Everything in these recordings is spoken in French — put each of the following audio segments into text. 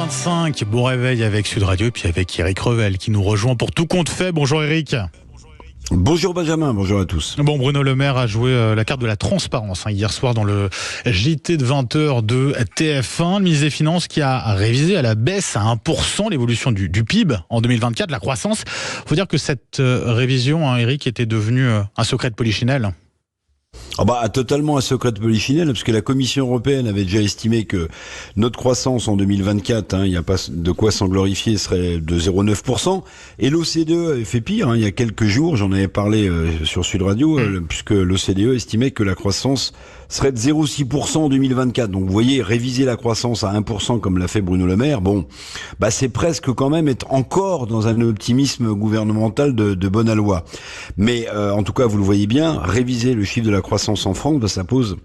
7h25, bon réveil avec Sud Radio et puis avec Eric Revel qui nous rejoint pour Tout compte fait. Bonjour Eric. Bonjour Benjamin, bonjour à tous. Bon, Bruno Le Maire a joué la carte de la transparence hier soir dans le JT de 20h de TF1. Le ministre des Finances qui a révisé à la baisse à 1% l'évolution du PIB en 2024, la croissance. Faut dire que cette révision, Eric, était devenue un secret de polichinelle. Totalement un secret de polichinelle, parce que la Commission européenne avait déjà estimé que notre croissance en 2024, il n'y a pas de quoi s'en glorifier, serait de 0,9%. Et l'OCDE avait fait pire, il y a quelques jours, j'en avais parlé sur Sud Radio, puisque l'OCDE estimait que la croissance serait de 0,6% en 2024. Donc vous voyez, réviser la croissance à 1% comme l'a fait Bruno Le Maire, c'est presque quand même être encore dans un optimisme gouvernemental de bonne aloi. Mais en tout cas, vous le voyez bien, réviser le chiffre de la croissance en France, ça pose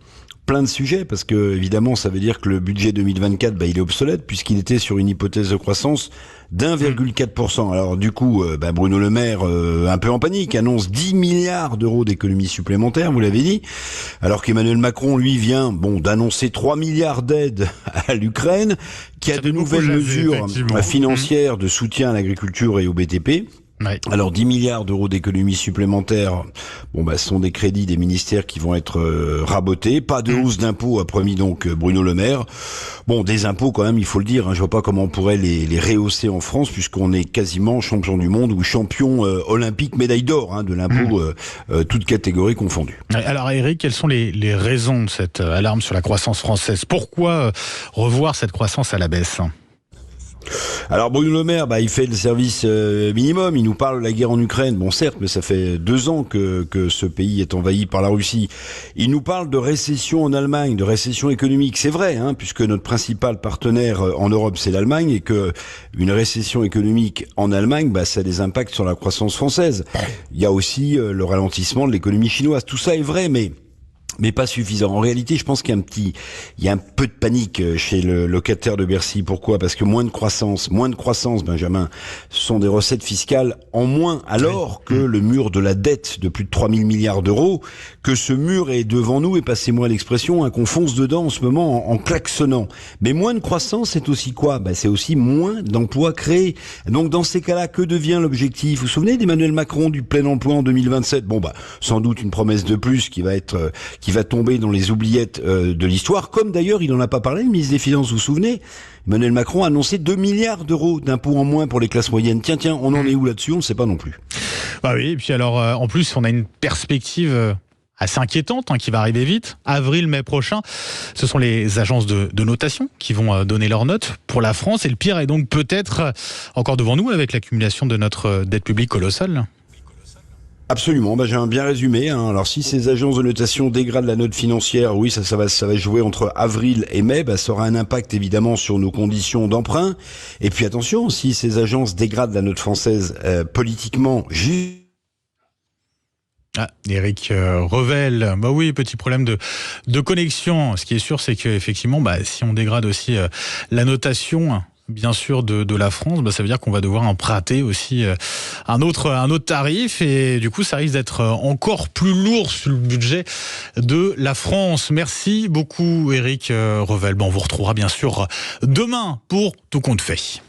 plein de sujets, parce que évidemment ça veut dire que le budget 2024 il est obsolète puisqu'il était sur une hypothèse de croissance d'1,4%. Alors du coup Bruno Le Maire un peu en panique annonce 10 milliards d'euros d'économies supplémentaires, vous l'avez dit, alors qu'Emmanuel Macron lui vient d'annoncer 3 milliards d'aides à l'Ukraine, qui a de nouvelles mesures financières de soutien à l'agriculture et au BTP. Ouais. Alors 10 milliards d'euros d'économies supplémentaires, ce sont des crédits des ministères qui vont être rabotés. Pas de hausse d'impôts, a promis donc Bruno Le Maire. Des impôts quand même, il faut le dire, je vois pas comment on pourrait les rehausser en France, puisqu'on est quasiment champion du monde ou champion olympique, médaille d'or de l'impôt, toutes catégories confondues. Alors Eric, quelles sont les raisons de cette alarme sur la croissance française ? Pourquoi revoir cette croissance à la baisse ? Alors Bruno Le Maire, il fait le service minimum, il nous parle de la guerre en Ukraine, certes, mais ça fait 2 ans que ce pays est envahi par la Russie. Il nous parle de récession en Allemagne, de récession économique, c'est vrai, puisque notre principal partenaire en Europe c'est l'Allemagne, et que une récession économique en Allemagne, ça a des impacts sur la croissance française. Il y a aussi le ralentissement de l'économie chinoise, tout ça est vrai, mais pas suffisant. En réalité, je pense qu'il y a un peu de panique chez le locataire de Bercy. Pourquoi ? Parce que moins de croissance, Benjamin, ce sont des recettes fiscales en moins, alors que le mur de la dette de plus de 3 000 milliards d'euros, que ce mur est devant nous, et passez-moi l'expression, qu'on fonce dedans en ce moment en klaxonnant. Mais moins de croissance, c'est aussi quoi ? C'est aussi moins d'emplois créés. Donc dans ces cas-là, que devient l'objectif ? Vous vous souvenez d'Emmanuel Macron du plein emploi en 2027 ? Sans doute une promesse de plus qui va tomber dans les oubliettes de l'histoire, comme d'ailleurs il n'en a pas parlé, le ministre des Finances, vous vous souvenez ? Emmanuel Macron a annoncé 2 milliards d'euros d'impôts en moins pour les classes moyennes. Tiens, on en est où là-dessus ? On ne sait pas non plus. Oui, et puis alors, en plus, on a une perspective assez inquiétante qui va arriver vite. Avril-mai prochain, ce sont les agences de notation qui vont donner leurs notes pour la France, et le pire est donc peut-être encore devant nous avec l'accumulation de notre dette publique colossale. Absolument, j'ai bien résumé. Alors si ces agences de notation dégradent la note financière, oui, ça va jouer entre avril et mai, ça aura un impact évidemment sur nos conditions d'emprunt. Et puis attention, si ces agences dégradent la note française politiquement, Eric Revel, oui, petit problème de connexion. Ce qui est sûr, c'est qu'effectivement, si on dégrade aussi la notation, bien sûr, de la France, ça veut dire qu'on va devoir emprunter aussi un autre tarif, et du coup ça risque d'être encore plus lourd sur le budget de la France. Merci beaucoup Eric Revel. On vous retrouvera bien sûr demain pour Tout compte fait.